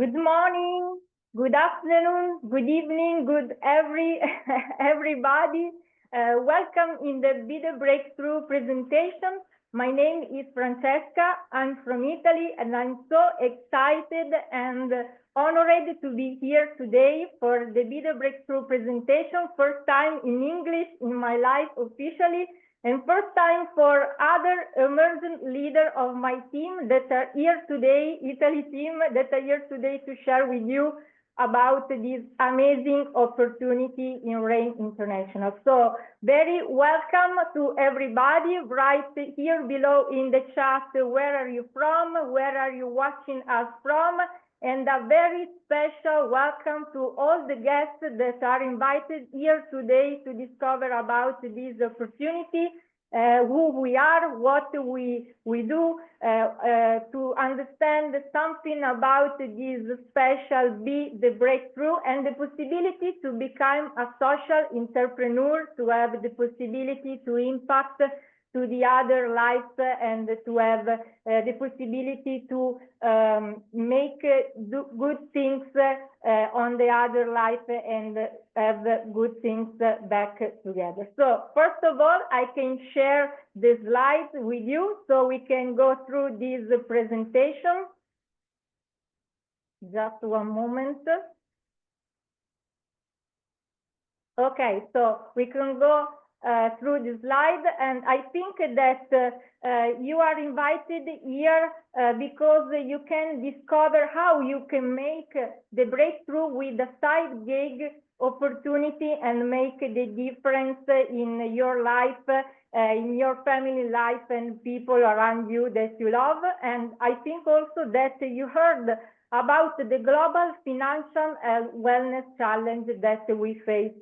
Good morning, good afternoon, good evening, good everybody. Welcome in the Video Breakthrough presentation. My name is Francesca. I'm from Italy, and I'm so excited and honored to be here today for the Video Breakthrough presentation. First time in English in my life officially, and first time for other emergent leader of my team that are here today, Italy team, that are here today to share with you about this amazing opportunity in RAIN International. So very welcome to everybody. Write here below in the chat, where are you from? Where are you watching us from? And a very special welcome to all the guests that are invited here today to discover about this opportunity, who we are, what we do, to understand something about this special Be the Breakthrough and the possibility to become a social entrepreneur, to have the possibility to impact to the other lives and to have the possibility to make good things on the other life and have good things back together. So first of all, I can share the slides with you so we can go through this presentation. Just one moment. Okay, so we can go through the slide, and I think that you are invited here because you can discover how you can make the breakthrough with a side gig opportunity and make the difference in your life, in your family life and people around you that you love. And I think also that you heard about the global financial wellness challenge that we face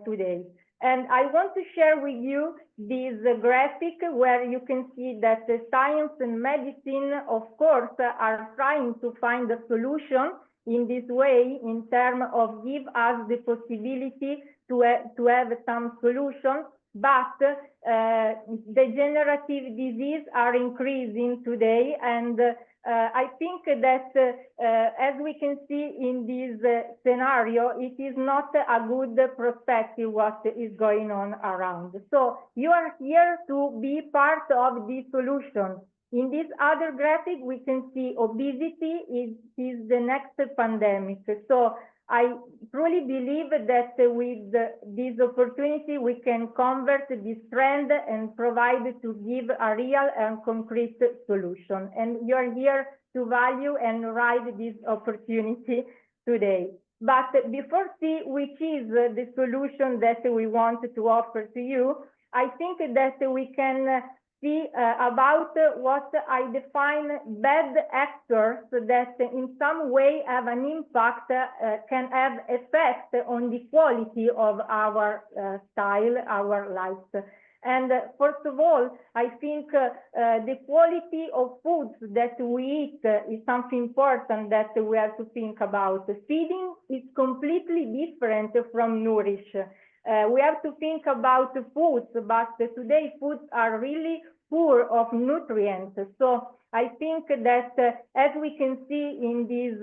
today. And I want to share with you this graphic where you can see that the science and medicine, of course, are trying to find a solution in this way in terms of give us the possibility to have some solution, but degenerative disease are increasing today, and I think that as we can see in this scenario, it is not a good perspective what is going on around. So you are here to be part of the solution. In this other graphic, we can see obesity is the next pandemic. So I truly believe that with this opportunity, we can convert this trend and provide to give a real and concrete solution. And you're here to value and ride this opportunity today. But before see which is the solution that we want to offer to you, I think that we can see about what I define bad actors that in some way have an impact, can have effect on the quality of our style, our lives. And first of all, I think the quality of foods that we eat is something important that we have to think about. Feeding is completely different from nourish. We have to think about foods, but today foods are really poor of nutrients. So I think that as we can see in this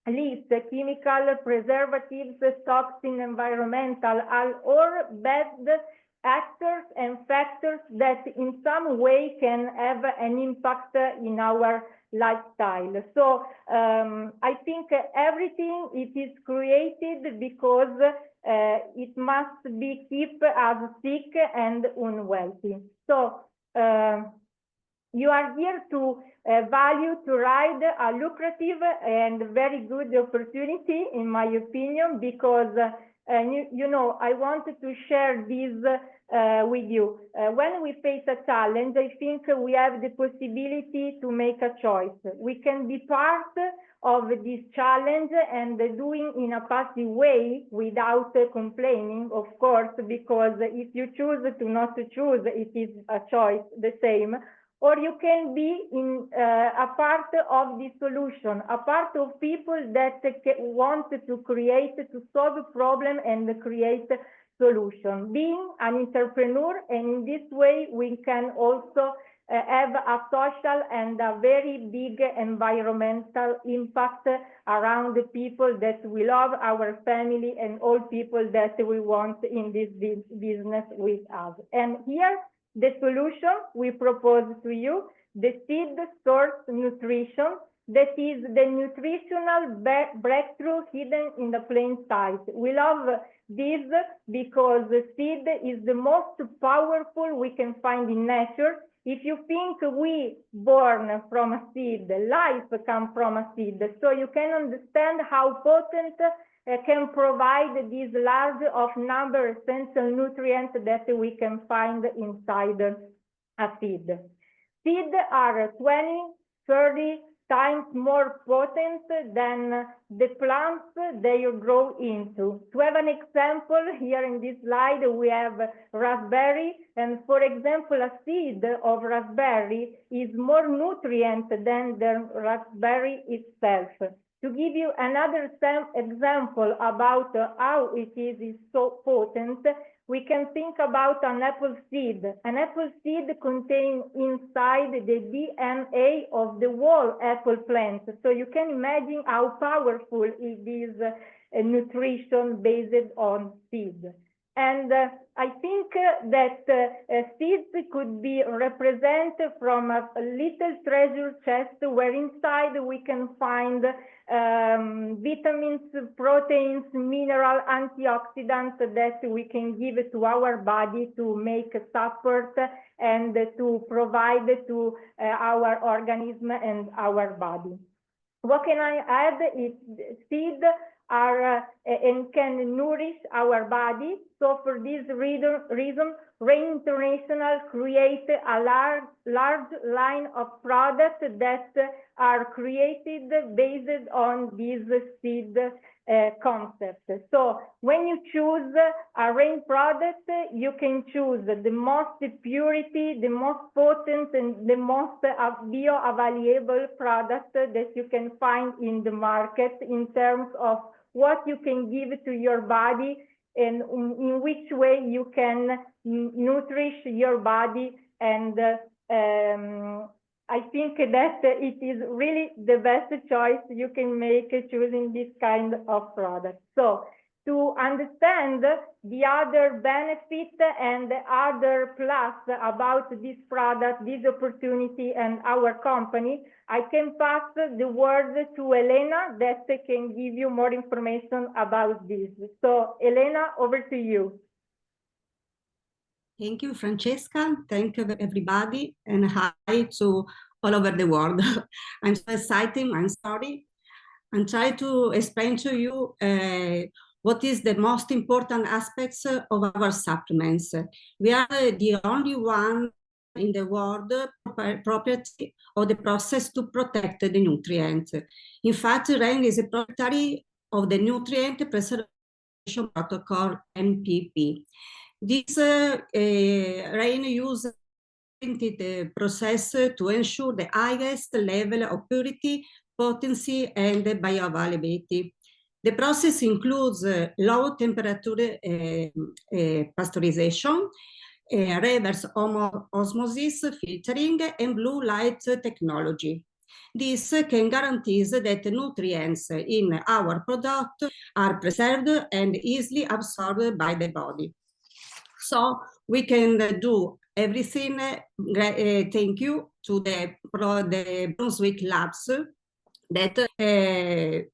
list, chemical, preservatives, toxin, environmental, are all bad actors and factors that in some way can have an impact in our lifestyle. So I think everything it is created because it must be kept as sick and unwealthy. So you are here to value to ride a lucrative and very good opportunity, in my opinion, because you know, I wanted to share this with you. When we face a challenge, I think we have the possibility to make a choice. We can be part of this challenge and doing in a passive way without complaining, of course, because if you choose to not to choose, it is a choice the same. Or you can be in a part of the solution, a part of people that want to create, to solve a problem and create solution. Being an entrepreneur, and in this way we can also have a social and a very big environmental impact around the people that we love, our family, and all people that we want in this business with us. And here, the solution we propose to you, the seed source nutrition, that is the nutritional breakthrough hidden in the plain sight. We love this because the seed is the most powerful we can find in nature. If you think we born from a seed, life comes from a seed, so you can understand how potent can provide this large of number essential nutrients that we can find inside a seed. Seeds are 20, 30 times more potent than the plants they grow into. To have an example, here in this slide, we have raspberry, and for example, a seed of raspberry is more nutrient than the raspberry itself. To give you another example about how it is so potent, we can think about an apple seed. An apple seed contains inside the DNA of the whole apple plant. So you can imagine how powerful it is nutrition based on seed. And I think that seeds could be represented from a little treasure chest where inside we can find vitamins, proteins, mineral, antioxidants that we can give to our body to make support and to provide to our organism and our body. What can I add is seeds are and can nourish our body. So for this reason, Rain International creates a large line of products that are created based on this seed concept. So when you choose a Rain product, you can choose the most purity, the most potent, and the most bioavailable product that you can find in the market in terms of what you can give to your body and in which way you can nourish your body. And I think that it is really the best choice you can make choosing this kind of product. So to understand the other benefit and the other plus about this product, this opportunity, and our company, I can pass the word to Elena that can give you more information about this. So Elena, over to you. Thank you, Francesca. Thank you, everybody, and hi to all over the world. I'm so excited. I'm sorry. I'm trying to explain to you what is the most important aspects of our supplements. We are the only one in the world property of the process to protect the nutrient. In fact, RAIN is a proprietary of the Nutrient Preservation Protocol, NPP. This RAIN uses the process to ensure the highest level of purity, potency, and bioavailability. The process includes low temperature pasteurization, reverse osmosis filtering, and blue light technology. This can guarantee that nutrients in our product are preserved and easily absorbed by the body. So we can do everything. Thank you to the Brunswick Labs that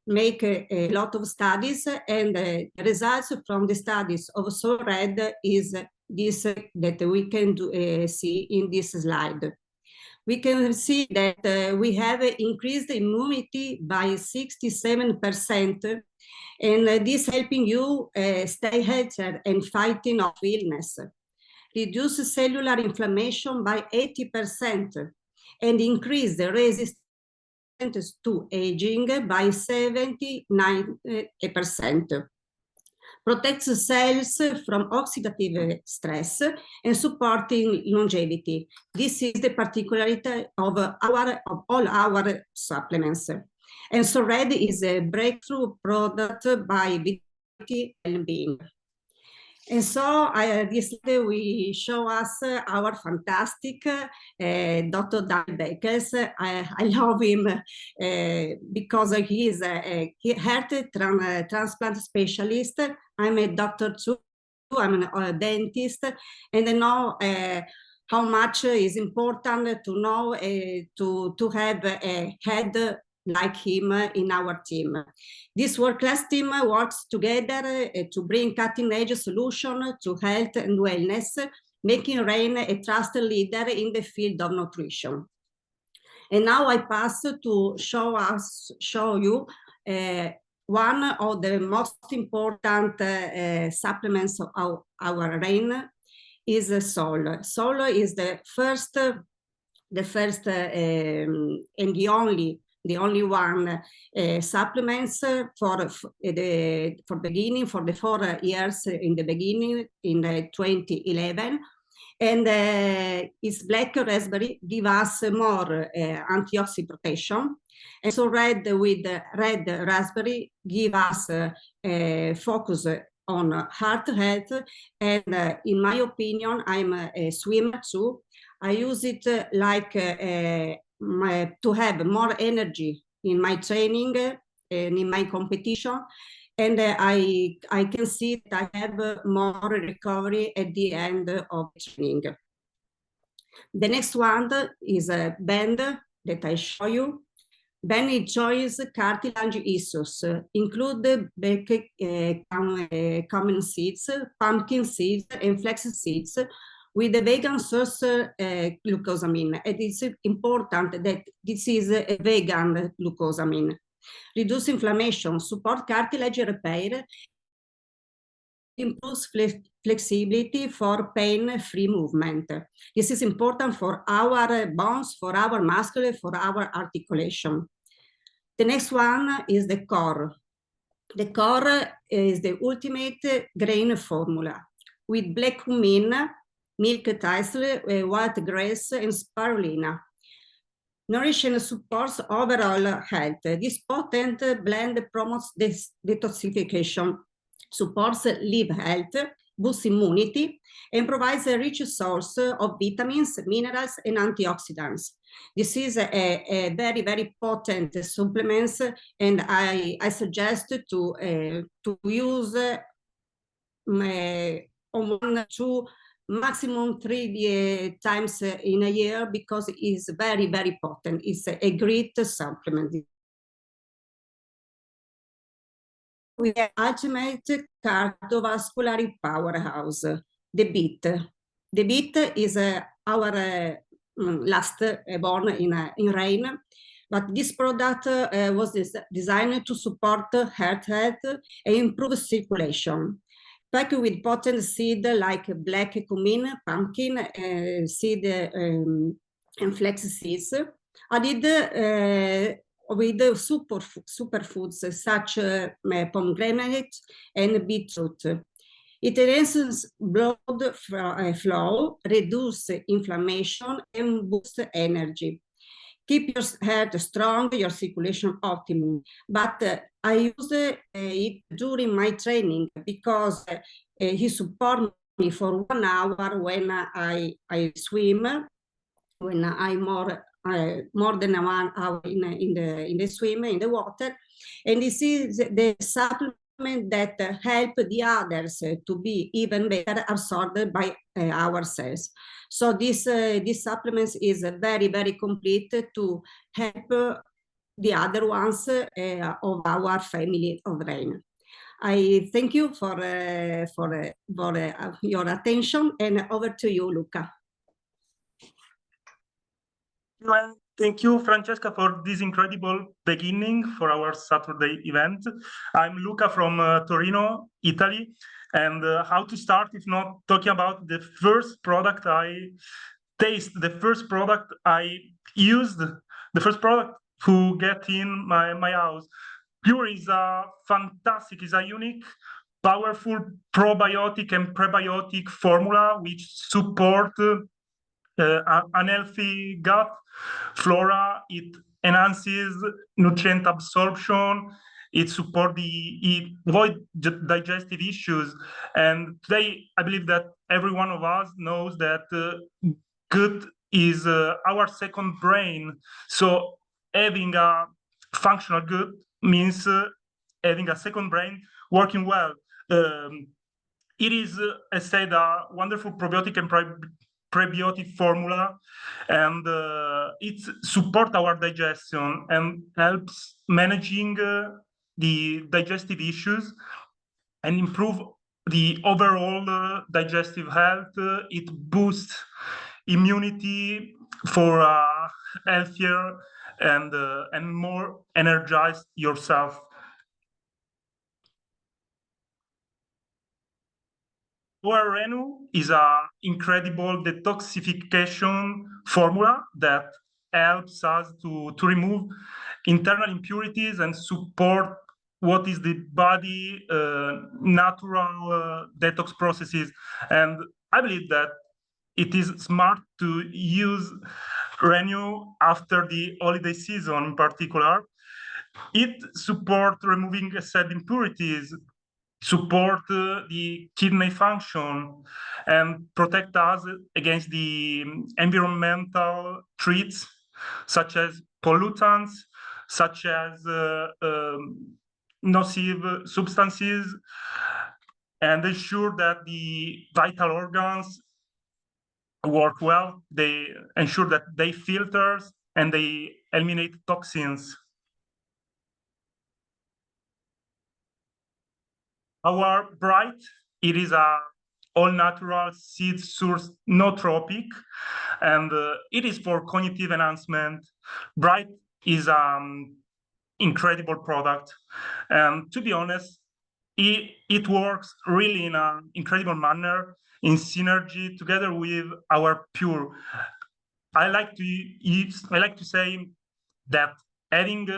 make a lot of studies, and the results from the studies of SoRed is this that we can see in this slide. We can see that we have increased immunity by 67%, and this helping you stay healthy and fighting off illness. Reduce cellular inflammation by 80% and increase the resistance to aging by 79%. Protects cells from oxidative stress and supporting longevity. This is the particularity of all our supplements. And SoRed is a breakthrough product by Vitality Wellbeing. And so this we show us our fantastic Dr. Dan Beckers. I love him because he is a heart transplant specialist. I'm a doctor too. I'm a dentist, and I know how much is important to know to have a head like him in our team. This world-class team works together to bring cutting-edge solutions to health and wellness, making RAIN a trusted leader in the field of nutrition. And now I pass to show you one of the most important supplements of our RAIN is Sol. Sol is the first and the only one supplements for the 4 years in the beginning in 2011. And its black raspberry give us more antioxidant protection. And so red raspberry give us focus on heart health. And in my opinion, I'm a swimmer too. I use it like to have more energy in my training and in my competition. And I can see that I have more recovery at the end of training. The next one is a band that I show you. Ben enjoys cartilage issues, include common seeds, pumpkin seeds, and flax seeds, with a vegan source glucosamine. And it's important that this is a vegan glucosamine. Reduce inflammation, support cartilage repair, improves flexibility for pain-free movement. This is important for our bones, for our muscle, for our articulation. The next one is the core. The core is the ultimate grain formula with black cumin, milk thistle, white grass, and spirulina. Nourish and supports overall health. This potent blend promotes detoxification, supports liver health, boosts immunity, and provides a rich source of vitamins, minerals, and antioxidants. This is a very, very potent supplement, and I suggest to use on 1, 2, maximum 3 times in a year, because it is very, very potent. It's a great supplement. We have ultimate cardiovascular powerhouse, the beet. The beet is our last born in RAIN, but this product was designed to support heart health and improve circulation. Packed with potent seed like black cumin, pumpkin seed, and flax seeds, added with superfoods such pomegranate and beetroot. It enhances blood flow, reduces inflammation, and boosts energy. Keep your heart strong, your circulation optimum. But I use it during my training because he supports me for 1 hour when I swim, when I'm more than 1 hour in the swim, in the water. And this is the supplement that help the others to be even better absorbed by our cells. So this supplements is very, very complete to help the other ones of our family of RAIN. I thank you for your attention, and over to you, Luca. Well, thank you, Francesca, for this incredible beginning for our Saturday event. I'm Luca from Torino, Italy, and how to start if not talking about the first product I tasted, the first product I used, the first product to get in my house. Pure is a fantastic, is a unique, powerful probiotic and prebiotic formula which support an healthy gut flora. It enhances nutrient absorption. it support it avoid digestive issues. And today, I believe that every one of us knows that gut is our second brain. So having a functional gut means having a second brain working well. It is, as said, a wonderful probiotic and prebiotic formula, and it supports our digestion and helps managing the digestive issues and improve the overall digestive health. It boosts immunity for healthier and more energized yourself. Our Renu is an incredible detoxification formula that helps us to remove internal impurities and support what is the body natural detox processes. And I believe that it is smart to use Renu after the holiday season in particular. It supports removing said impurities, support the kidney function, and protect us against the environmental threats such as pollutants, such as nocive substances, and ensure that the vital organs work well. They ensure that they filter and they eliminate toxins. Our Bright, it is a all-natural seed source nootropic, and it is for cognitive enhancement. Bright is an incredible product, and to be honest, it works really in an incredible manner in synergy together with our Pure. I like to say that adding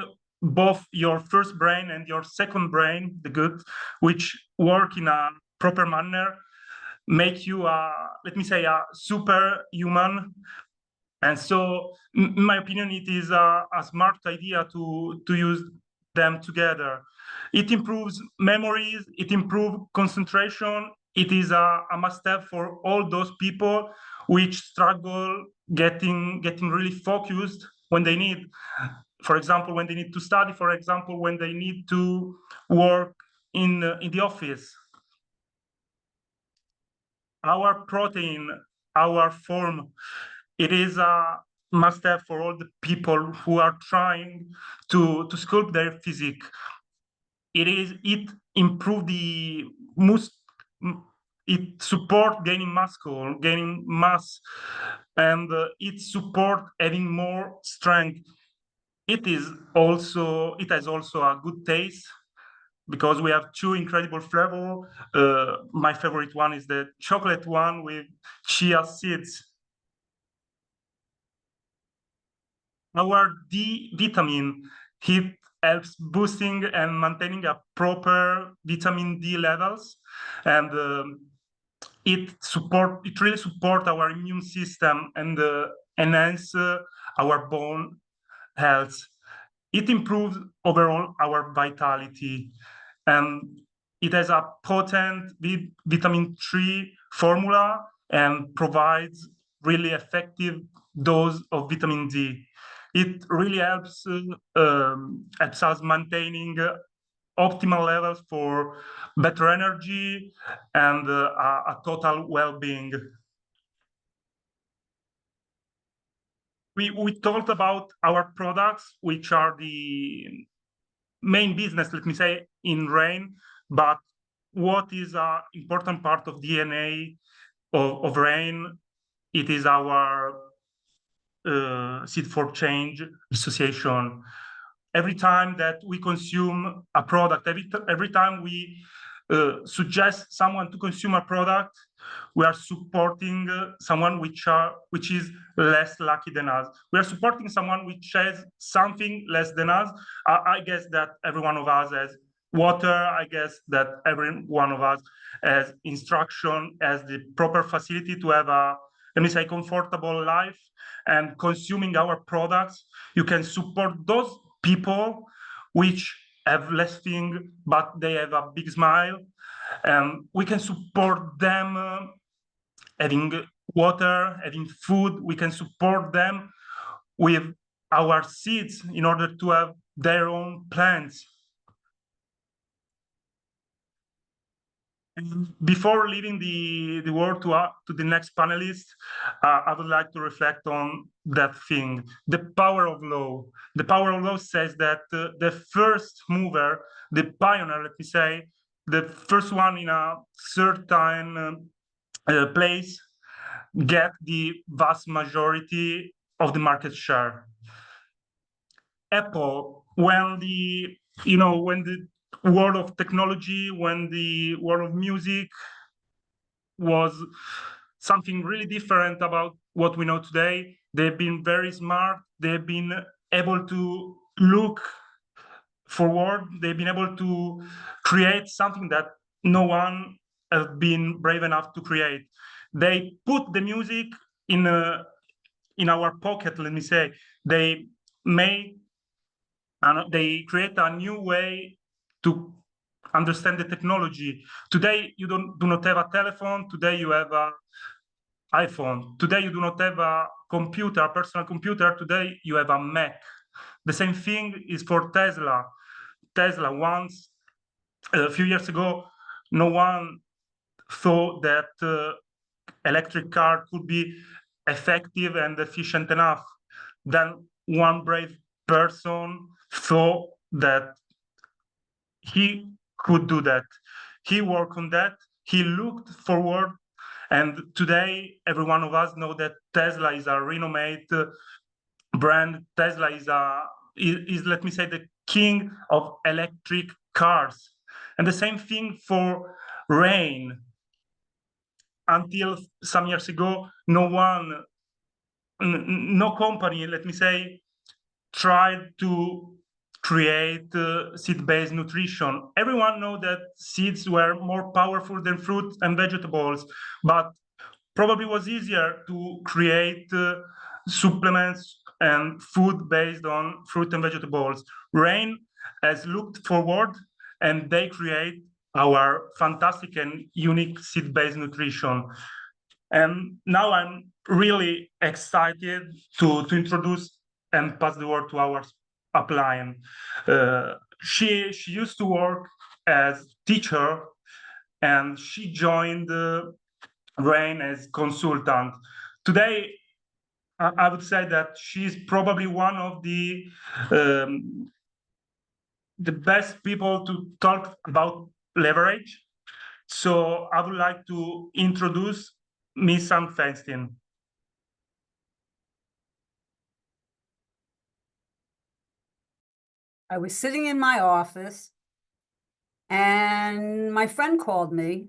both your first brain and your second brain, the gut, which work in a proper manner, make you let me say a superhuman. And so, in my opinion, it is a smart idea to use them together. It improves memories, it improves concentration. It is a must-have for all those people which struggle getting really focused when they need, for example, when they need to study, for example, when they need to work in the office. Our protein, our form, it is a must-have for all the people who are trying to sculpt their physique. It improve the it support gaining muscle, gaining mass, and it support having more strength. It has also a good taste because we have two incredible flavors. My favorite one is the chocolate one with chia seeds. Our D vitamin, it helps boosting and maintaining a proper vitamin D levels, and it really support our immune system and enhance our bone health. It improves overall our vitality, and it has a potent vitamin 3 formula and provides really effective dose of vitamin D. It really helps us maintaining optimal levels for better energy and a total well-being. We talked about our products, which are the main business, let me say, in Rain, but what is an important part of DNA of Rain? It is our Seed for Change association. Every time that we consume a product, every time we suggest someone to consume a product, we are supporting someone which is less lucky than us. We are supporting someone which has something less than us. I guess that every one of us has water. I guess that every one of us has instruction, has the proper facility to have a, let me say, comfortable life. And consuming our products, you can support those people which have less thing, but they have a big smile. And we can support them having water, having food. We can support them with our seeds in order to have their own plants. And before leaving the word to the next panelist, I would like to reflect on that thing, the power of law. The power of law says that the first mover, the pioneer, let me say, the first one in a certain place get the vast majority of the market share. Apple, when the world of technology, when the world of music was something really different about what we know today, they've been very smart. They've been able to look forward. They've been able to create something that no one has been brave enough to create. They put the music in our pocket, let me say. They create a new way to understand the technology. Today, you do not have a telephone. Today, you have an iPhone. Today, you do not have a computer, a personal computer. Today, you have a Mac. The same thing is for Tesla. Tesla, once, a few years ago, no one thought that electric car could be effective and efficient enough. Then one brave person thought that he could do that. He worked on that. He looked forward. And today, every one of us know that Tesla is a renowned brand. Tesla is, let me say, the king of electric cars. And the same thing for rain. Until some years ago, no company, let me say, tried to create seed-based nutrition. Everyone knows that seeds were more powerful than fruits and vegetables, but probably was easier to create supplements and food based on fruit and vegetables. Rain has looked forward, and they create our fantastic and unique seed-based nutrition. And now I'm really excited to introduce and pass the word to our upline. She used to work as teacher, and she joined Rain as consultant. Today, I would say that she's probably one of the best people to talk about leverage. So I would like to introduce Ms. Ann Feinstein. I was sitting in my office and my friend called me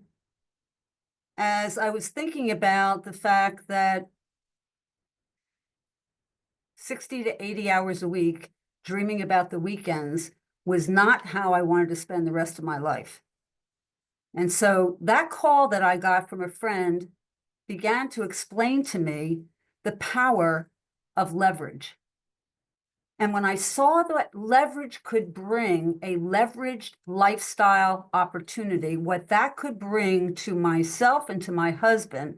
as I was thinking about the fact that 60 to 80 hours a week, dreaming about the weekends, was not how I wanted to spend the rest of my life. And so that call that I got from a friend began to explain to me the power of leverage. And when I saw that leverage could bring a leveraged lifestyle opportunity, what that could bring to myself and to my husband,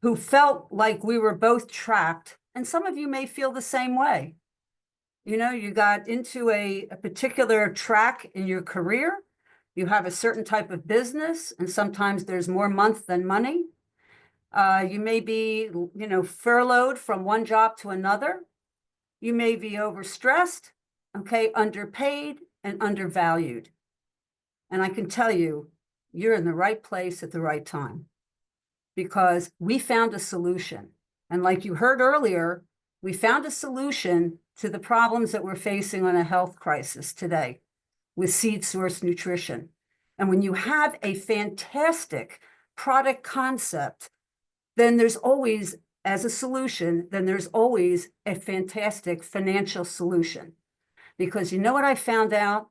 who felt like we were both trapped, and some of you may feel the same way. You know, you got into a particular track in your career, you have a certain type of business, and sometimes there's more month than money. You may be, furloughed from one job to another. You may be overstressed, underpaid and undervalued. And I can tell you, you're in the right place at the right time, because we found a solution. And like you heard earlier, we found a solution to the problems that we're facing on a health crisis today with Seed Source Nutrition. And when you have a fantastic product concept, then there's always, as a solution, then there's always a fantastic financial solution. Because you know what I found out?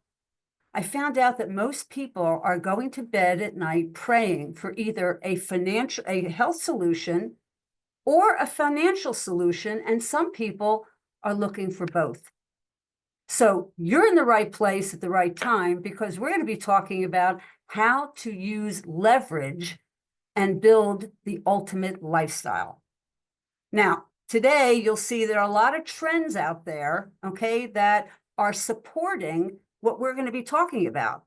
I found out that most people are going to bed at night praying for either a health solution or a financial solution, and some people are looking for both. So you're in the right place at the right time, because we're going to be talking about how to use leverage and build the ultimate lifestyle. Now, today you'll see there are a lot of trends out there, okay, that are supporting what we're going to be talking about.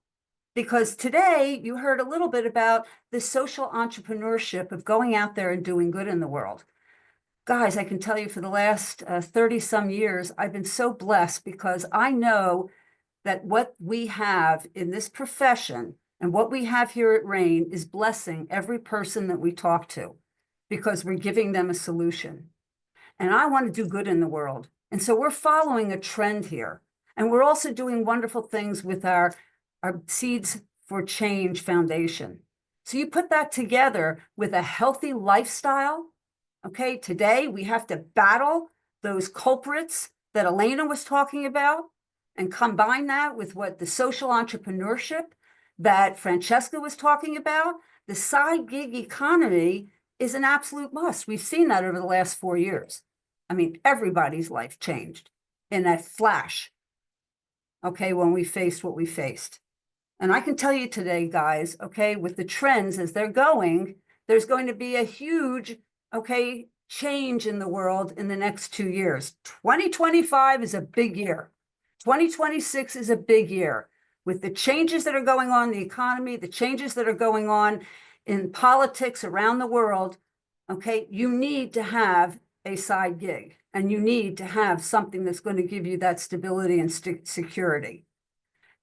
Because today you heard a little bit about the social entrepreneurship of going out there and doing good in the world. Guys, I can tell you for the last 30 some years, I've been so blessed, because I know that what we have in this profession and what we have here at RAIN is blessing every person that we talk to, because we're giving them a solution. And I want to do good in the world. And so we're following a trend here. And we're also doing wonderful things with our Seeds for Change Foundation. So you put that together with a healthy lifestyle. Okay, today we have to battle those culprits that Elena was talking about, and combine that with what the social entrepreneurship that Francesca was talking about. The side gig economy is an absolute must. We've seen that over the last 4 years. I mean, everybody's life changed in that flash, okay, when we faced what we faced. And I can tell you today, guys, okay, with the trends as they're going, there's going to be a huge, okay, change in the world in the next 2 years. 2025 is a big year. 2026 is a big year. With the changes that are going on in the economy, the changes that are going on in politics around the world, okay, you need to have a side gig, and you need to have something that's going to give you that stability and security.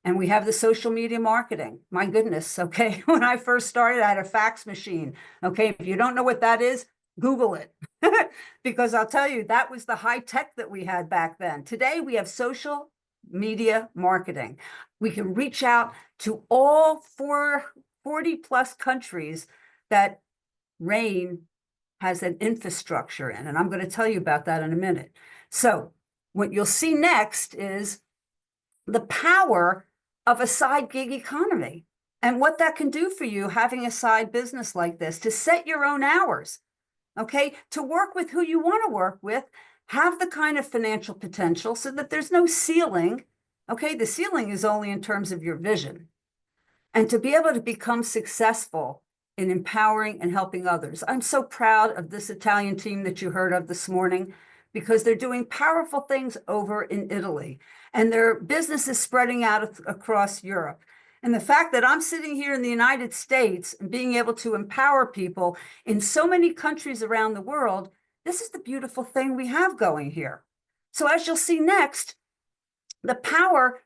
And we have the social media marketing. My goodness, okay, when I first started, I had a fax machine. Okay, if you don't know what that is, Google it. Because I'll tell you, that was the high tech that we had back then. Today, we have social media marketing. We can reach out to all 40 plus countries that RAIN has an infrastructure in. And I'm going to tell you about that in a minute. So what you'll see next is the power of a side gig economy and what that can do for you, having a side business like this, to set your own hours, okay, to work with who you want to work with, have the kind of financial potential so that there's no ceiling, okay? The ceiling is only in terms of your vision. And to be able to become successful in empowering and helping others. I'm so proud of this Italian team that you heard of this morning, because they're doing powerful things over in Italy, and their business is spreading out across Europe. And the fact that I'm sitting here in the United States and being able to empower people in so many countries around the world, this is the beautiful thing we have going here. So as you'll see next, the power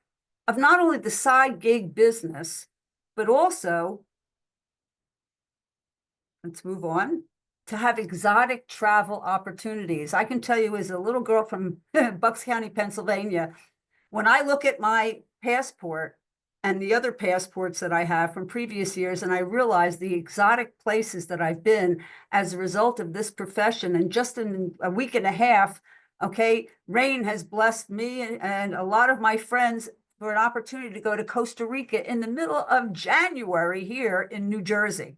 of not only the side gig business, but also, let's move on, to have exotic travel opportunities. I can tell you, as a little girl from Bucks County, Pennsylvania, when I look at my passport and the other passports that I have from previous years, and I realize the exotic places that I've been as a result of this profession, and just in a week and a half, okay, RAIN has blessed me and a lot of my friends for an opportunity to go to Costa Rica in the middle of January here in New Jersey.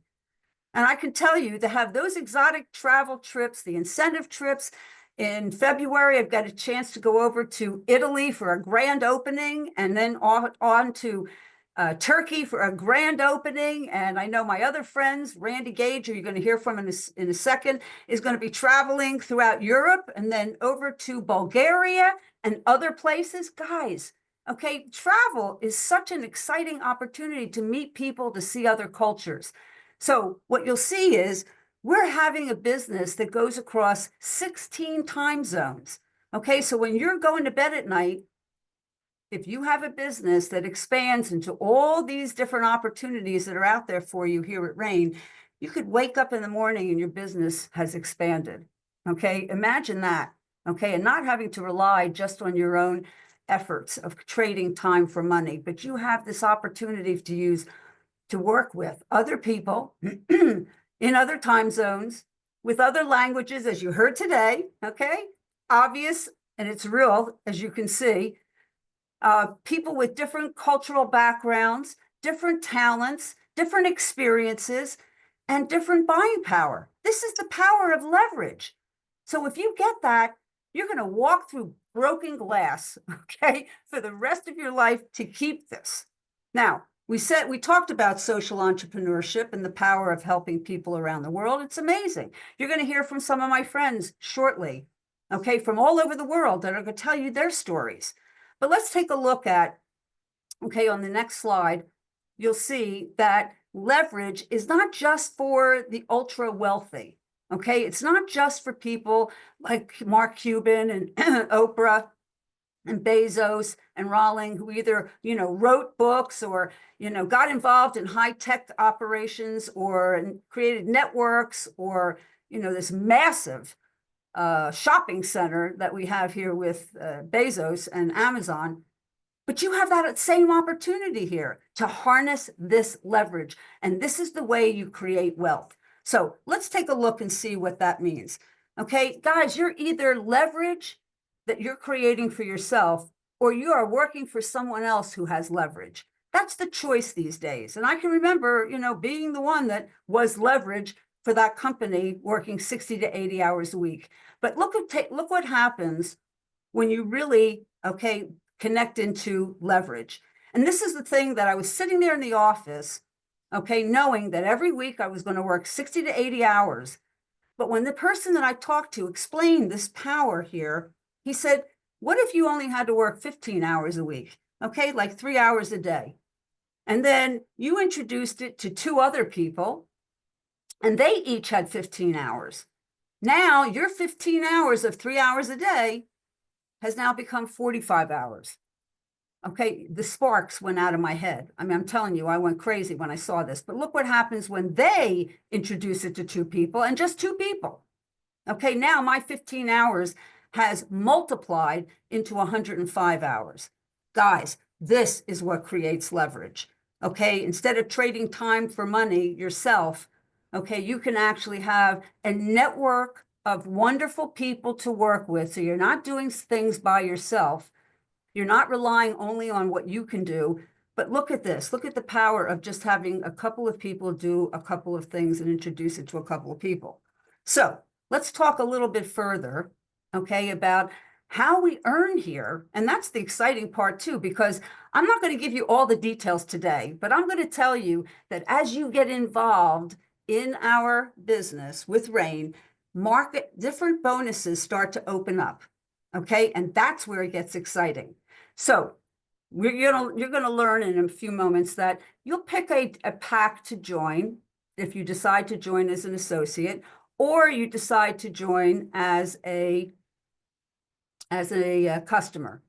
And I can tell you, to have those exotic travel trips, the incentive trips. In February, I've got a chance to go over to Italy for a grand opening, and then on to Turkey for a grand opening. And I know my other friends, Randy Gage, who you're going to hear from in a second, is going to be traveling throughout Europe and then over to Bulgaria and other places. Guys, okay, travel is such an exciting opportunity to meet people, to see other cultures. So what you'll see is we're having a business that goes across 16 time zones. Okay, so when you're going to bed at night, if you have a business that expands into all these different opportunities that are out there for you here at RAIN, you could wake up in the morning and your business has expanded. Okay, imagine that. Okay, and not having to rely just on your own efforts of trading time for money, but you have this opportunity to work with other people in other time zones, with other languages, as you heard today, okay? Obvious, and it's real, as you can see. People with different cultural backgrounds, different talents, different experiences, and different buying power. This is the power of leverage. So if you get that, You're going to walk through broken glass, okay, for the rest of your life to keep this. Now, we talked about social entrepreneurship and the power of helping people around the world. It's amazing. You're going to hear from some of my friends shortly, okay, from all over the world that are going to tell you their stories. But let's take a look at, okay, on the next slide, you'll see that leverage is not just for the ultra wealthy. Okay, it's not just for people like Mark Cuban and Oprah and Bezos and Rawling, who either, wrote books or, got involved in high-tech operations or created networks or, this massive shopping center that we have here with Bezos and Amazon. But you have that same opportunity here to harness this leverage. And this is the way you create wealth. So let's take a look and see what that means. Okay, guys, you're either leverage that you're creating for yourself, or you are working for someone else who has leverage. That's the choice these days. And I can remember, being the one that was leverage for that company working 60 to 80 hours a week. But look what happens when you really, connect into leverage. And this is the thing that I was sitting there in the office, knowing that every week I was going to work 60 to 80 hours. But when the person that I talked to explained this power here, he said, what if you only had to work 15 hours a week? Okay, like 3 hours a day. And then you introduced it to 2 other people, and they each had 15 hours. Now your 15 hours of 3 hours a day has now become 45 hours. Okay, the sparks went out of my head. I mean, I'm telling you, I went crazy when I saw this. But look what happens when they introduce it to 2 people and just 2 people. Okay, now my 15 hours has multiplied into 105 hours. Guys, this is what creates leverage. Okay, instead of trading time for money yourself, okay, you can actually have a network of wonderful people to work with. So you're not doing things by yourself. You're not relying only on what you can do, but look at this. Look at the power of just having a couple of people do a couple of things and introduce it to a couple of people. So let's talk a little bit further, okay, about how we earn here. And that's the exciting part too, because I'm not going to give you all the details today, but I'm going to tell you that as you get involved in our business with RAIN, different bonuses start to open up. Okay, and that's where it gets exciting. So you're gonna learn in a few moments that you'll pick a pack to join if you decide to join as an associate, or you decide to join as a customer.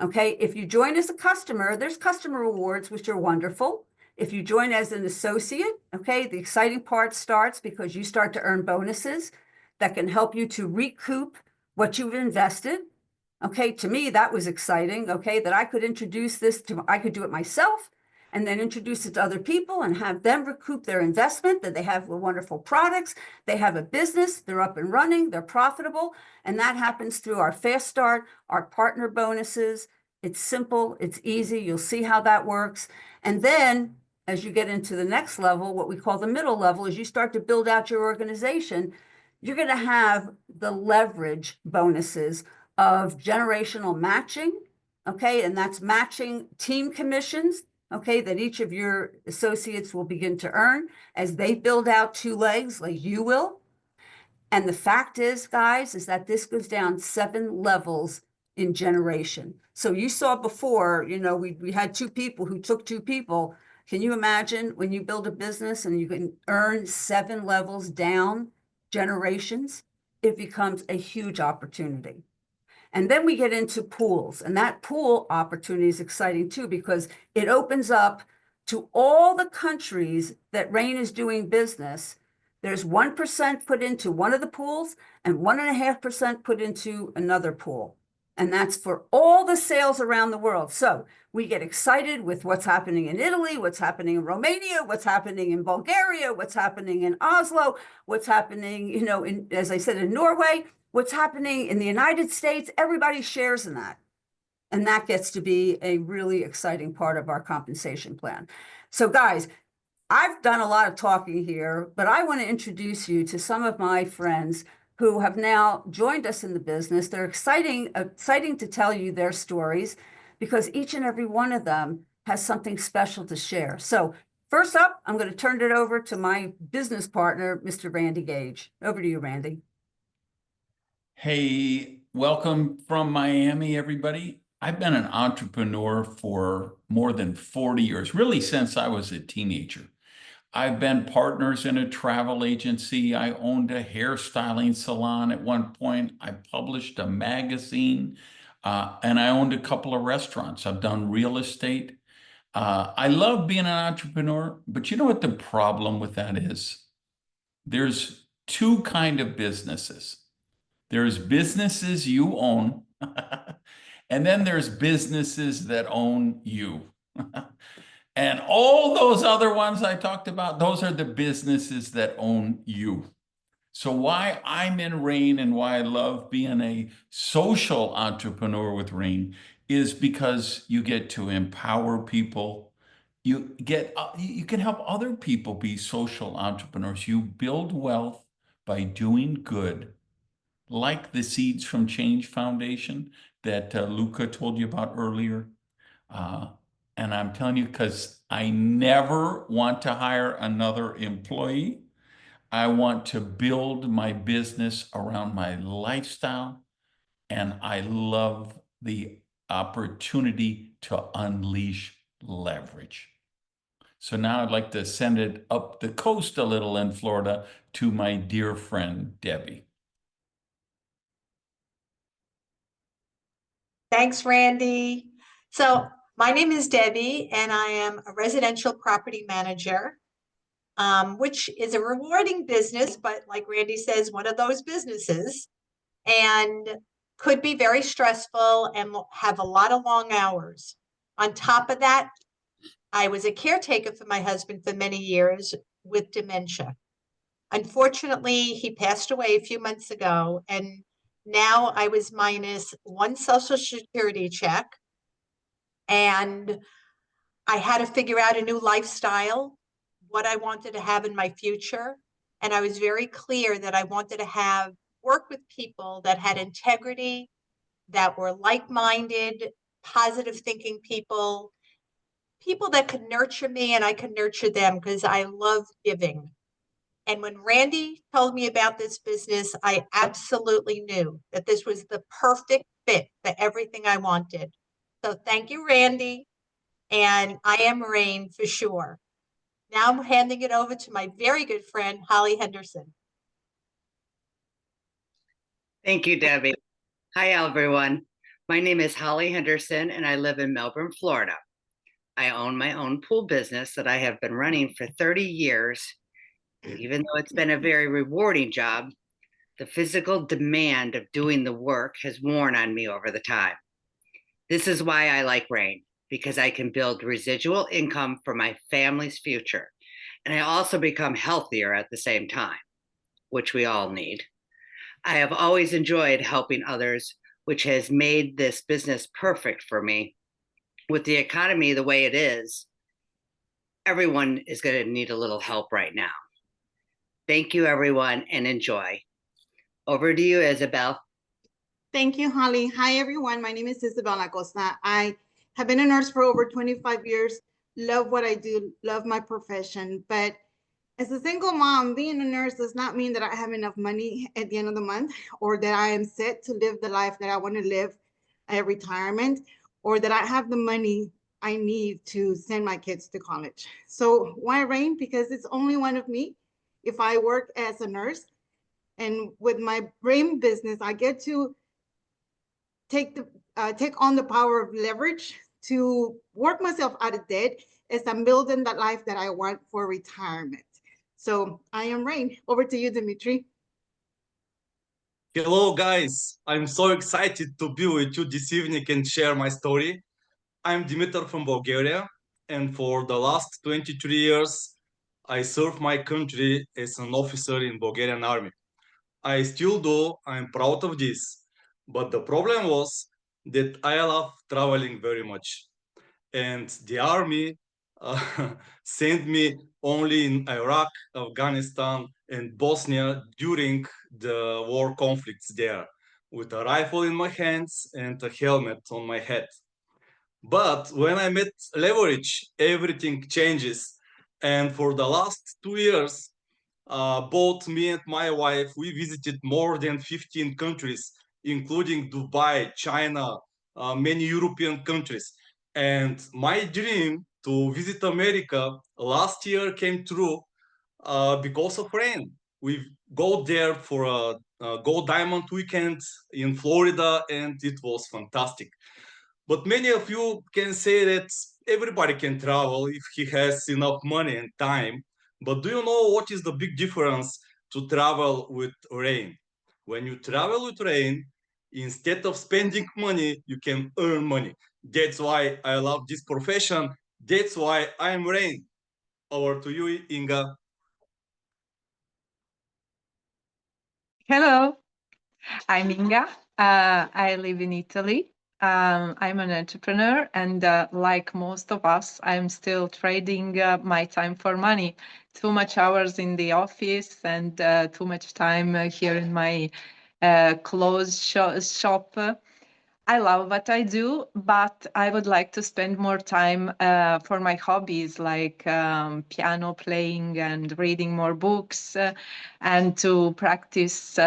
Okay, if you join as a customer, there's customer rewards, which are wonderful. If you join as an associate, okay, the exciting part starts because you start to earn bonuses that can help you to recoup what you've invested. Okay, to me, that was exciting, okay, that I could introduce this I could do it myself and then introduce it to other people and have them recoup their investment, that they have wonderful products, they have a business, they're up and running, they're profitable, and that happens through our Fast Start, our partner bonuses. It's simple, it's easy, you'll see how that works. And then as you get into the next level, what we call the middle level, as you start to build out your organization, you're going to have the leverage bonuses of generational matching, okay? And that's matching team commissions, okay, that each of your associates will begin to earn as they build out 2 legs like you will. And the fact is, guys, is that this goes down 7 levels in generation. So you saw before, we had 2 people who took 2 people. Can you imagine when you build a business and you can earn 7 levels down generations? It becomes a huge opportunity. And then we get into pools, and that pool opportunity is exciting too, because it opens up to all the countries that RAIN is doing business. There's 1% put into one of the pools and 1.5% put into another pool. And that's for all the sales around the world. So we get excited with what's happening in Italy, what's happening in Romania, what's happening in Bulgaria, what's happening in Oslo, what's happening, as I said, in Norway, what's happening in the United States. Everybody shares in that. And that gets to be a really exciting part of our compensation plan. So guys, I've done a lot of talking here, but I want to introduce you to some of my friends who have now joined us in the business. They're exciting to tell you their stories because each and every one of them has something special to share. So first up, I'm going to turn it over to my business partner, Mr. Randy Gage. Over to you, Randy. Hey, welcome from Miami, everybody. I've been an entrepreneur for more than 40 years, really since I was a teenager. I've been partners in a travel agency. I owned a hairstyling salon at one point. I published a magazine, and I owned a couple of restaurants. I've done real estate. I love being an entrepreneur, but you know what the problem with that is? There's two kinds of businesses. There's businesses you own, and then there's businesses that own you. And all those other ones I talked about, those are the businesses that own you. So why I'm in RAIN and why I love being a social entrepreneur with RAIN is because you get to empower people. You can help other people be social entrepreneurs. You build wealth by doing good, like the Seeds from Change Foundation that Luca told you about earlier. And I'm telling you, because I never want to hire another employee. I want to build my business around my lifestyle. And I love the opportunity to unleash leverage. So now I'd like to send it up the coast a little in Florida to my dear friend, Debbie. Thanks, Randy. So my name is Debbie, and I am a residential property manager, which is a rewarding business, but like Randy says, one of those businesses, and could be very stressful and have a lot of long hours. On top of that, I was a caretaker for my husband for many years with dementia. Unfortunately, he passed away a few months ago, and now I was minus one Social Security check. And I had to figure out a new lifestyle, what I wanted to have in my future. And I was very clear that I wanted to work with people that had integrity, that were like-minded, positive thinking people that could nurture me and I could nurture them because I love giving. And when Randy told me about this business, I absolutely knew that this was the perfect fit for everything I wanted. So thank you, Randy. And I am RAIN for sure. Now I'm handing it over to my very good friend, Holly Henderson. Thank you, Debbie. Hi, everyone. My name is Holly Henderson, and I live in Melbourne, Florida. I own my own pool business that I have been running for 30 years. Even though it's been a very rewarding job, the physical demand of doing the work has worn on me over the time. This is why I like RAIN, because I can build residual income for my family's future. And I also become healthier at the same time, which we all need. I have always enjoyed helping others, which has made this business perfect for me. With the economy the way it is, everyone is going to need a little help right now. Thank you, everyone, and enjoy. Over to you, Isabel. Thank you, Holly. Hi, everyone. My name is Isabel Acosta. I have been a nurse for over 25 years. Love what I do, love my profession. But as a single mom, being a nurse does not mean that I have enough money at the end of the month, or that I am set to live the life that I want to live at retirement, or that I have the money I need to send my kids to college. So why RAIN? Because it's only one of me. If I work as a nurse, and with my RAIN business, I get to take on the power of leverage to work myself out of debt as I'm building that life that I want for retirement. So I am RAIN. Over to you, Dimitri. Hello, guys. I'm so excited to be with you this evening and share my story. I'm Dimitar from Bulgaria, and for the last 23 years, I served my country as an officer in Bulgarian army. I still do. I'm proud of this. But the problem was that I love traveling very much. And the army sent me only in Iraq, Afghanistan, and Bosnia during the war conflicts there, with a rifle in my hands and a helmet on my head. But when I met Leverage, everything changes. And for the last 2 years, both me and my wife, we visited more than 15 countries, including Dubai, China, many European countries. And my dream to visit America last year came true because of rain. We go there for a Gold Diamond weekend in Florida, and it was fantastic. But many of you can say that everybody can travel if he has enough money and time. But do you know what is the big difference to travel with rain? When you travel with rain, instead of spending money, you can earn money. That's why I love this profession. That's why I'm Rain. Over to you, Inga. Hello, I'm Inga. I live in Italy. I'm an entrepreneur, and like most of us, I'm still trading my time for money. Too much hours in the office and too much time here in my clothes shop. I love what I do, but I would like to spend more time for my hobbies like piano playing and reading more books and to practice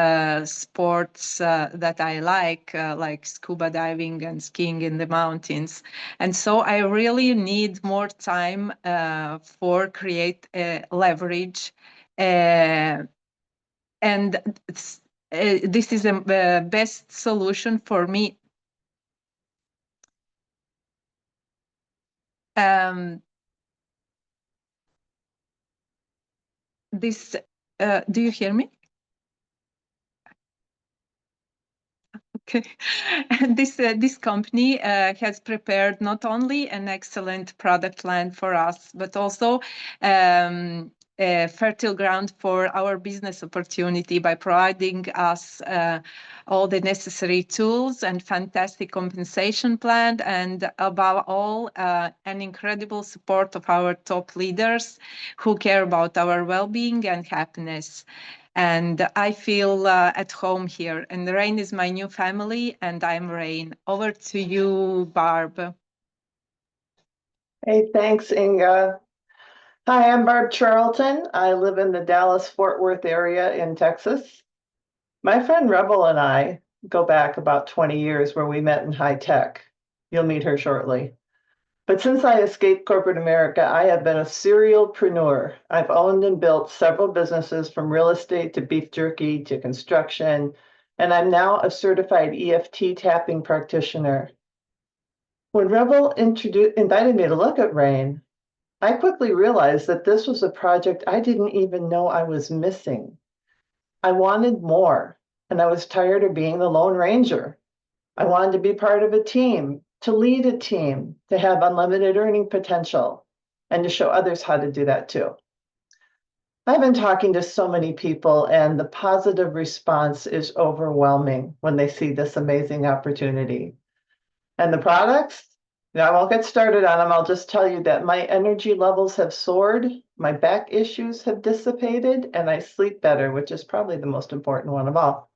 sports that I like scuba diving and skiing in the mountains. And so I really need more time for create leverage. And this is the best solution for me. Do you hear me? Okay. And this company has prepared not only an excellent product line for us, but also a fertile ground for our business opportunity by providing us all the necessary tools and fantastic compensation plan, and above all, an incredible support of our top leaders who care about our well-being and happiness. And I feel at home here. And Rain is my new family, and I'm Rain. Over to you, Barb. Hey, thanks, Inga. Hi, I'm Barb Charlton. I live in the Dallas-Fort Worth area in Texas. My friend Rebel and I go back about 20 years where we met in high tech. You'll meet her shortly. But since I escaped corporate America, I have been a serialpreneur. I've owned and built several businesses from real estate to beef jerky to construction, and I'm now a certified EFT tapping practitioner. When Rebel invited me to look at Rain, I quickly realized that this was a project I didn't even know I was missing. I wanted more, and I was tired of being the Lone Ranger. I wanted to be part of a team, to lead a team, to have unlimited earning potential, and to show others how to do that too. I've been talking to so many people, and the positive response is overwhelming when they see this amazing opportunity. And the products? I won't get started on them. I'll just tell you that my energy levels have soared, my back issues have dissipated, and I sleep better, which is probably the most important one of all.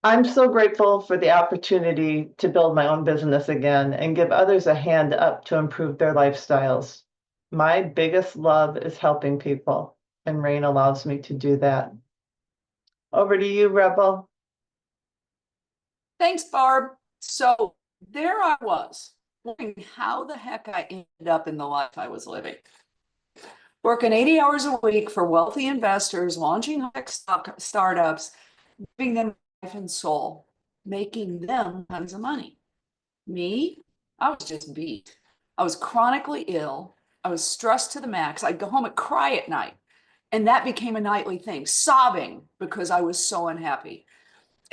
I'm so grateful for the opportunity to build my own business again and give others a hand up to improve their lifestyles. My biggest love is helping people, and Rain allows me to do that. Over to you, Rebel. Thanks, Barb. So there I was, wondering how the heck I ended up in the life I was living. Working 80 hours a week for wealthy investors, launching startups, giving them life and soul, making them tons of money. Me, I was just beat. I was chronically ill. I was stressed to the max. I'd go home and cry at night. And that became a nightly thing, sobbing because I was so unhappy.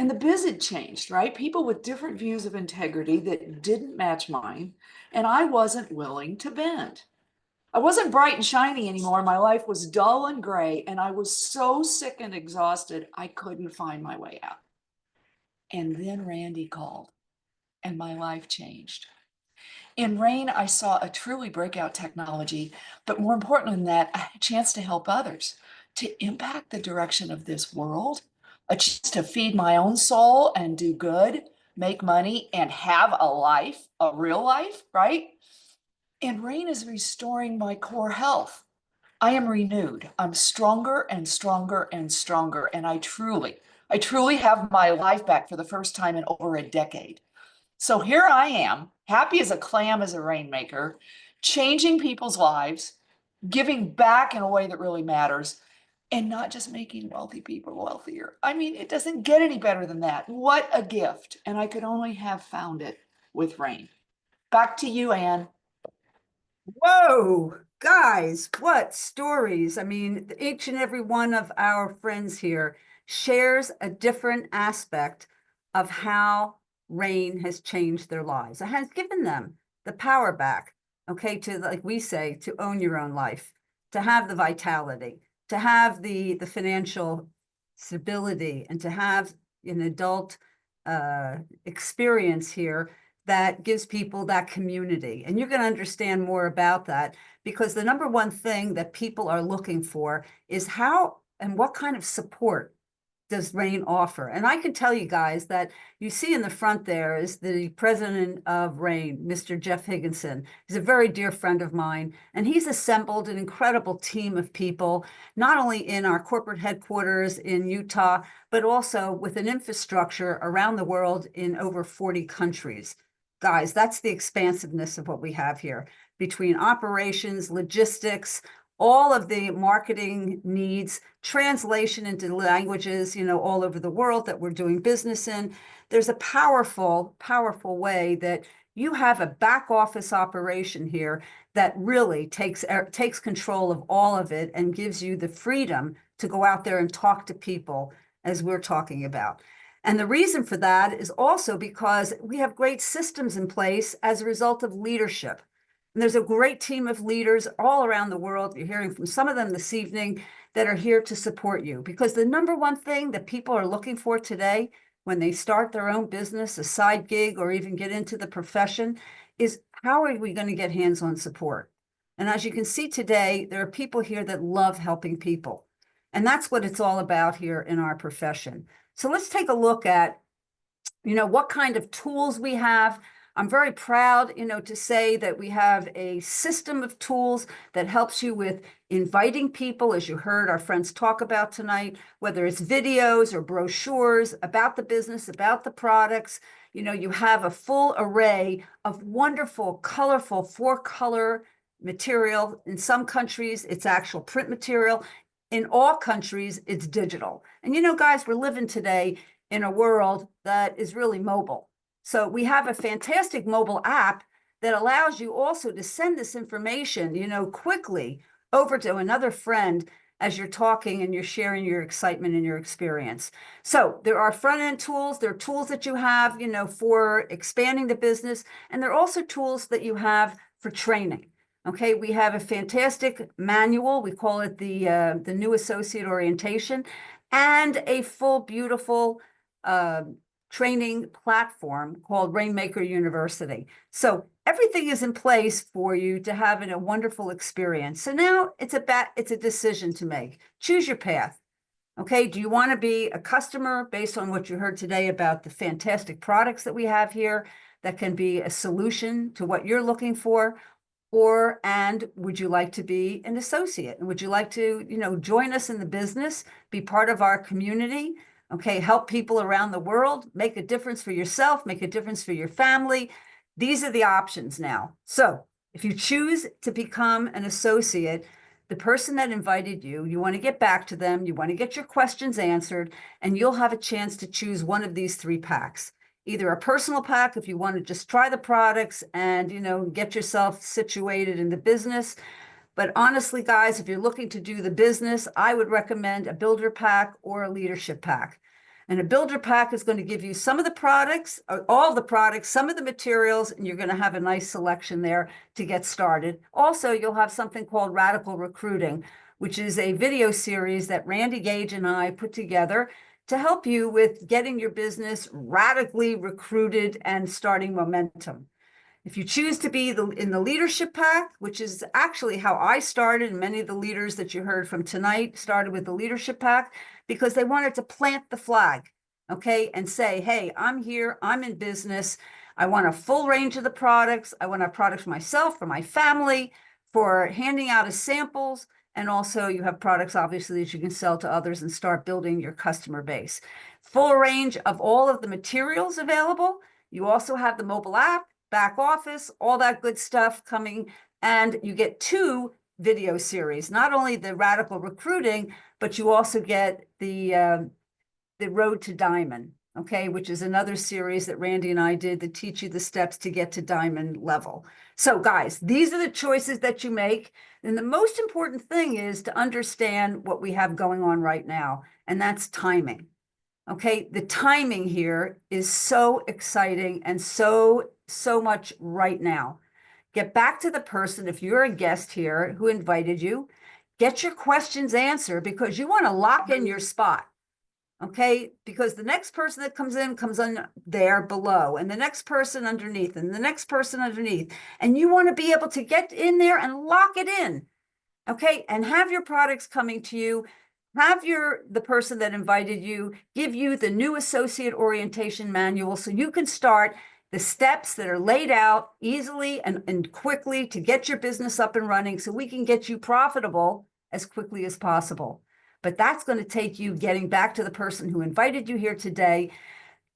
And the biz had changed, right? People with different views of integrity that didn't match mine, and I wasn't willing to bend. I wasn't bright and shiny anymore. My life was dull and gray, and I was so sick and exhausted, I couldn't find my way out. And then Randy called, and my life changed. In Rain, I saw a truly breakout technology, but more important than that, I had a chance to help others, to impact the direction of this world, a chance to feed my own soul and do good, make money, and have a life, a real life, right? And rain is restoring my core health. I am renewed. I'm stronger and stronger and stronger. And I truly have my life back for the first time in over a decade. So here I am, happy as a clam as a rainmaker, changing people's lives, giving back in a way that really matters, and not just making wealthy people wealthier. I mean, it doesn't get any better than that. What a gift. And I could only have found it with rain. Back to you, Anne. Whoa, guys, what stories. I mean, each and every one of our friends here shares a different aspect of how rain has changed their lives. It has given them the power back, okay, to, like we say, to own your own life, to have the vitality, to have the financial stability, and to have an adult experience here that gives people that community. And you're going to understand more about that, because the number one thing that people are looking for is how and what kind of support does Rain offer. And I can tell you guys that you see in the front there is the president of Rain, Mr. Jeff Higginson. He's a very dear friend of mine, and he's assembled an incredible team of people, not only in our corporate headquarters in Utah, but also with an infrastructure around the world in over 40 countries. Guys, that's the expansiveness of what we have here between operations, logistics, all of the marketing needs, translation into languages, all over the world that we're doing business in. There's a powerful, powerful way that you have a back office operation here that really takes control of all of it and gives you the freedom to go out there and talk to people as we're talking about. And the reason for that is also because we have great systems in place as a result of leadership. And there's a great team of leaders all around the world. You're hearing from some of them this evening that are here to support you, because the number one thing that people are looking for today when they start their own business, a side gig, or even get into the profession is, how are we going to get hands-on support? And as you can see today, there are people here that love helping people. And that's what it's all about here in our profession. So let's take a look at, what kind of tools we have. I'm very proud, to say that we have a system of tools that helps you with inviting people, as you heard our friends talk about tonight, whether it's videos or brochures about the business, about the products. You have a full array of wonderful, colorful 4-color material. In some countries, it's actual print material. In all countries, it's digital. And guys, we're living today in a world that is really mobile. So we have a fantastic mobile app that allows you also to send this information, quickly over to another friend as you're talking and you're sharing your excitement and your experience. So there are front-end tools. There are tools that you have, for expanding the business. And there are also tools that you have for training. Okay, we have a fantastic manual. We call it the New Associate Orientation, and a full, beautiful training platform called Rainmaker University. So everything is in place for you to have a wonderful experience. So now it's a decision to make. Choose your path. Okay, do you want to be a customer based on what you heard today about the fantastic products that we have here that can be a solution to what you're looking for? And would you like to be an associate? And would you like to, join us in the business, be part of our community, okay, help people around the world, make a difference for yourself, make a difference for your family? These are the options now. So if you choose to become an associate, the person that invited you, you want to get back to them, you want to get your questions answered, and you'll have a chance to choose one of these 3 packs. Either a personal pack if you want to just try the products and, get yourself situated in the business. But honestly, guys, if you're looking to do the business, I would recommend a builder pack or a leadership pack. And a builder pack is going to give you some of the products, all the products, some of the materials, and you're going to have a nice selection there to get started. Also, you'll have something called Radical Recruiting, which is a video series that Randy Gage and I put together to help you with getting your business radically recruited and starting momentum. If you choose to be in the leadership pack, which is actually how I started, and many of the leaders that you heard from tonight started with the leadership pack because they wanted to plant the flag, okay, and say, hey, I'm here, I'm in business. I want a full range of the products. I want to have products for myself, for my family, for handing out as samples. And also you have products, obviously, that you can sell to others and start building your customer base. Full range of all of the materials available. You also have the mobile app, back office, all that good stuff coming. And you get 2 video series, not only the Radical Recruiting, but you also get the Road to Diamond, okay, which is another series that Randy and I did that teach you the steps to get to diamond level. So guys, these are the choices that you make. And the most important thing is to understand what we have going on right now, and that's timing. Okay, the timing here is so exciting and so much right now. Get back to the person, if you're a guest here, who invited you. Get your questions answered because you want to lock in your spot. Okay, because the next person that comes in there below, and the next person underneath, and the next person underneath. And you want to be able to get in there and lock it in. Okay, and have your products coming to you. Have the person that invited you give you the new associate orientation manual so you can start the steps that are laid out easily and quickly to get your business up and running so we can get you profitable as quickly as possible. But that's going to take you getting back to the person who invited you here today,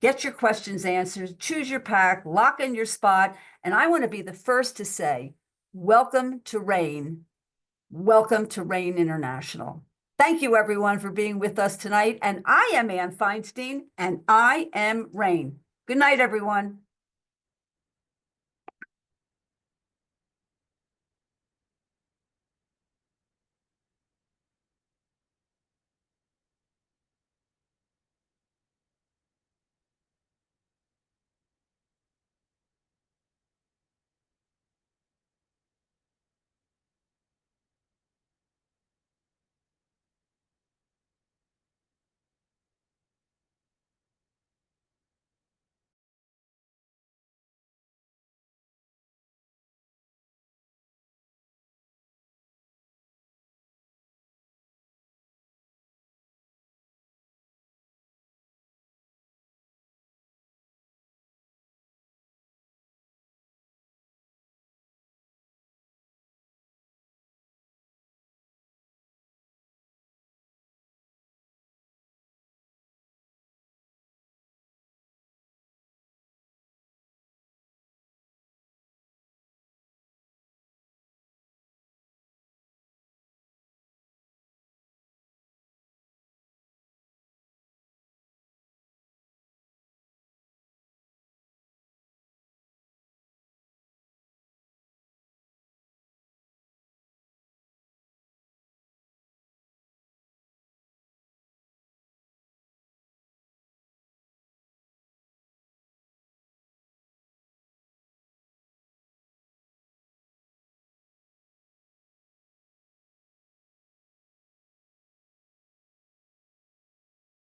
get your questions answered, choose your pack, lock in your spot. And I want to be the first to say, welcome to RAIN. Welcome to RAIN International. Thank you, everyone, for being with us tonight. And I am Ann Feinstein, and I am RAIN. Good night, everyone.